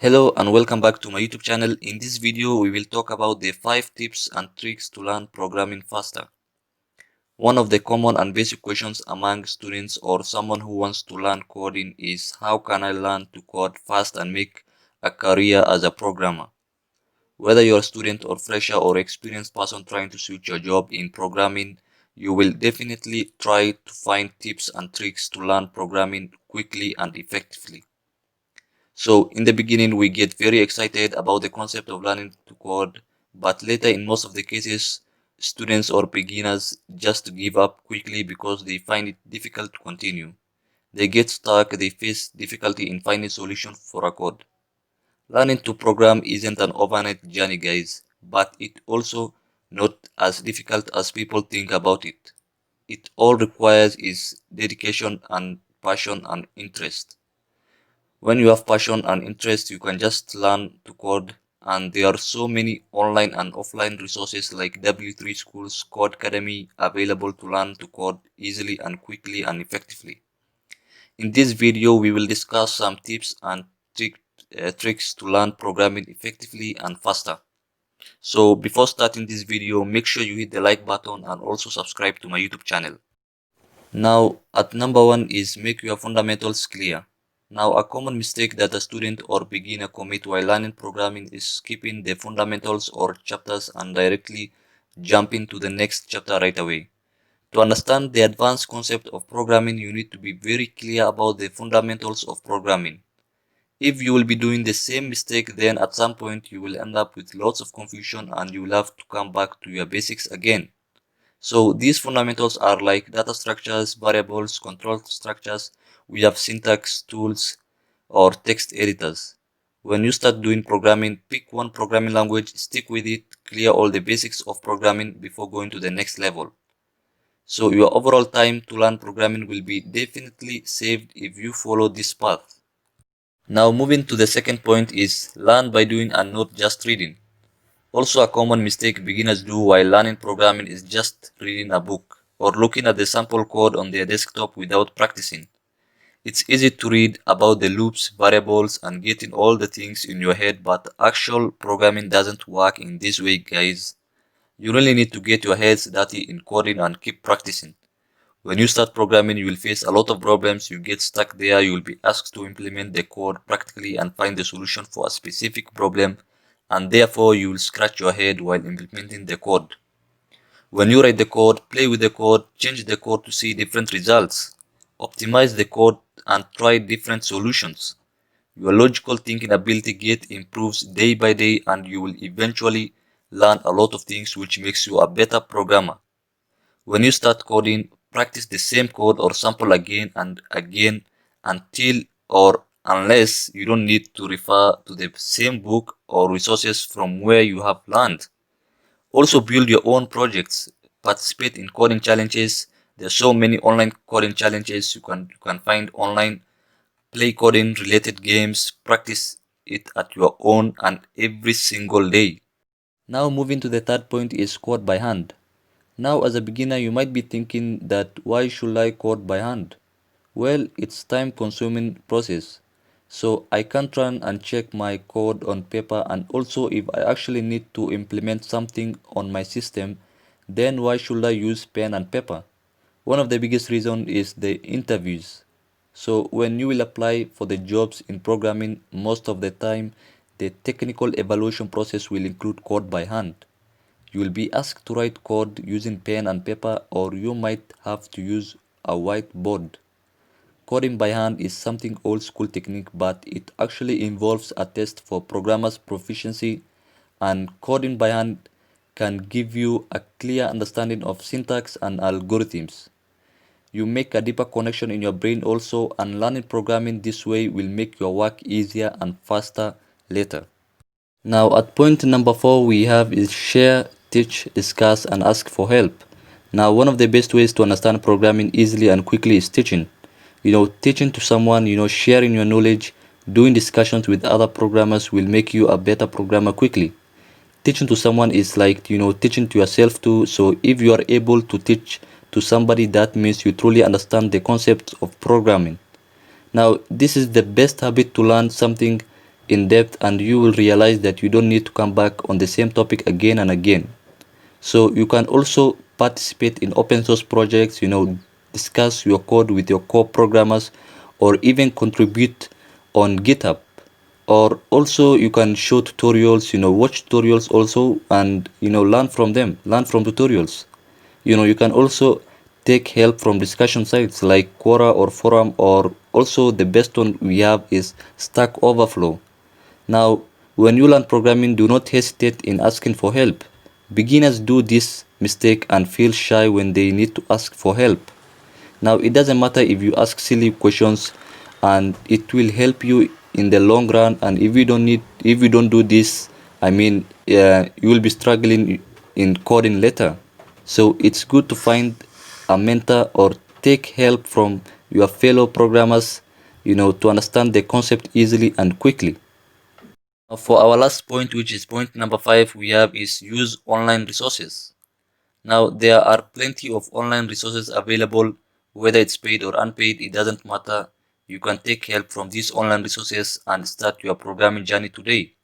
Hello and welcome back to my YouTube channel. In this video, we will talk about the 5 tips and tricks to learn programming faster. One of the common and basic questions among students or someone who wants to learn coding is how can I learn to code fast and make a career as a programmer? Whether you're a student or fresher or experienced person trying to switch your job in programming, you will definitely try to find tips and tricks to learn programming quickly and effectively. So in the beginning, we get very excited about the concept of learning to code, but later in most of the cases, students or beginners just give up quickly because they find it difficult to continue. They get stuck, they face difficulty in finding solutions for a code. Learning to program isn't an overnight journey, guys, but it also not as difficult as people think about it. It all requires is dedication and passion and interest. When you have passion and interest, you can just learn to code, and there are so many online and offline resources like W3 Schools Code Academy available to learn to code easily and quickly and effectively. In this video, we will discuss some tips and tricks to learn programming effectively and faster. So before starting this video, make sure you hit the like button and also subscribe to my YouTube channel. Now, at number 1 is make your fundamentals clear. Now, a common mistake that a student or beginner commit while learning programming is skipping the fundamentals or chapters and directly jumping to the next chapter right away. To understand the advanced concept of programming, you need to be very clear about the fundamentals of programming. If you will be doing the same mistake, then at some point you will end up with lots of confusion and you will have to come back to your basics again. So these fundamentals are like data structures, variables, control structures. We have syntax, tools, or text editors. When you start doing programming, pick one programming language, stick with it, clear all the basics of programming before going to the next level. So your overall time to learn programming will be definitely saved if you follow this path. Now moving to the second point is learn by doing and not just reading. Also, a common mistake beginners do while learning programming is just reading a book or looking at the sample code on their desktop without practicing. It's easy to read about the loops, variables, and getting all the things in your head, but actual programming doesn't work in this way, guys. You really need to get your heads dirty in coding and keep practicing. When you start programming, you will face a lot of problems. You get stuck there, you will be asked to implement the code practically and find the solution for a specific problem, and therefore you will scratch your head while implementing the code. When you write the code, play with the code, change the code to see different results, optimize the code and try different solutions. Your logical thinking ability improves day by day and you will eventually learn a lot of things which makes you a better programmer. When you start coding, practice the same code or sample again and again until or unless you don't need to refer to the same book or resources from where you have learned. Also build your own projects, participate in coding challenges. There are so many online coding challenges you can find online. Play coding related games, practice it at your own and every single day. Now moving to the third point is code by hand. Now as a beginner you might be thinking that why should I code by hand? Well, it's time consuming process. So I can't run and check my code on paper, and also if I actually need to implement something on my system, then why should I use pen and paper? One of the biggest reasons is the interviews. So when you will apply for the jobs in programming, most of the time the technical evaluation process will include code by hand. You will be asked to write code using pen and paper, or you might have to use a whiteboard. Coding by hand is something old school technique, but it actually involves a test for programmers' proficiency, and coding by hand can give you a clear understanding of syntax and algorithms. You make a deeper connection in your brain also, and learning programming this way will make your work easier and faster later. Now at point number 4 we have is share, teach, discuss and ask for help. Now one of the best ways to understand programming easily and quickly is teaching. Teaching to someone, sharing your knowledge, doing discussions with other programmers will make you a better programmer quickly. Teaching to someone is like, teaching to yourself too. So if you are able to teach to somebody, that means you truly understand the concept of programming. Now, this is the best habit to learn something in depth, and you will realize that you don't need to come back on the same topic again and again. So you can also participate in open source projects, discuss your code with your co-programmers, or even contribute on GitHub. Or also you can show tutorials, watch tutorials also, and learn from them, learn from tutorials. You can also take help from discussion sites like Quora or Forum, or also the best one we have is Stack Overflow. Now, when you learn programming, do not hesitate in asking for help. Beginners do this mistake and feel shy when they need to ask for help. Now, it doesn't matter if you ask silly questions, and it will help you in the long run. And if you don't do this, you will be struggling in coding later. So it's good to find a mentor or take help from your fellow programmers, to understand the concept easily and quickly. Now, for our last point, which is point number 5, we have is use online resources. Now, there are plenty of online resources available, whether it's paid or unpaid, it doesn't matter. You can take help from these online resources and start your programming journey today.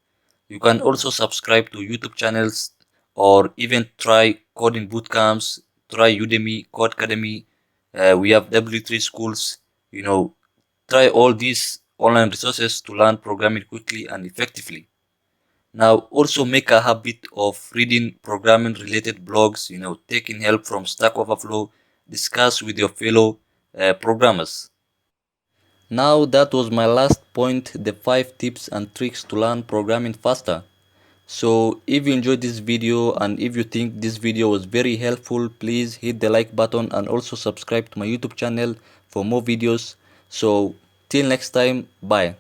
You can also subscribe to YouTube channels or even try coding bootcamps, try Udemy, Codecademy. We have W3 schools, you know, try all these online resources to learn programming quickly and effectively. Now, also make a habit of reading programming related blogs, taking help from Stack Overflow, discuss with your fellow programmers. Now, that was my last point, the 5 tips and tricks to learn programming faster. So, if you enjoyed this video and if you think this video was very helpful, please hit the like button and also subscribe to my YouTube channel for more videos. So, till next time, bye.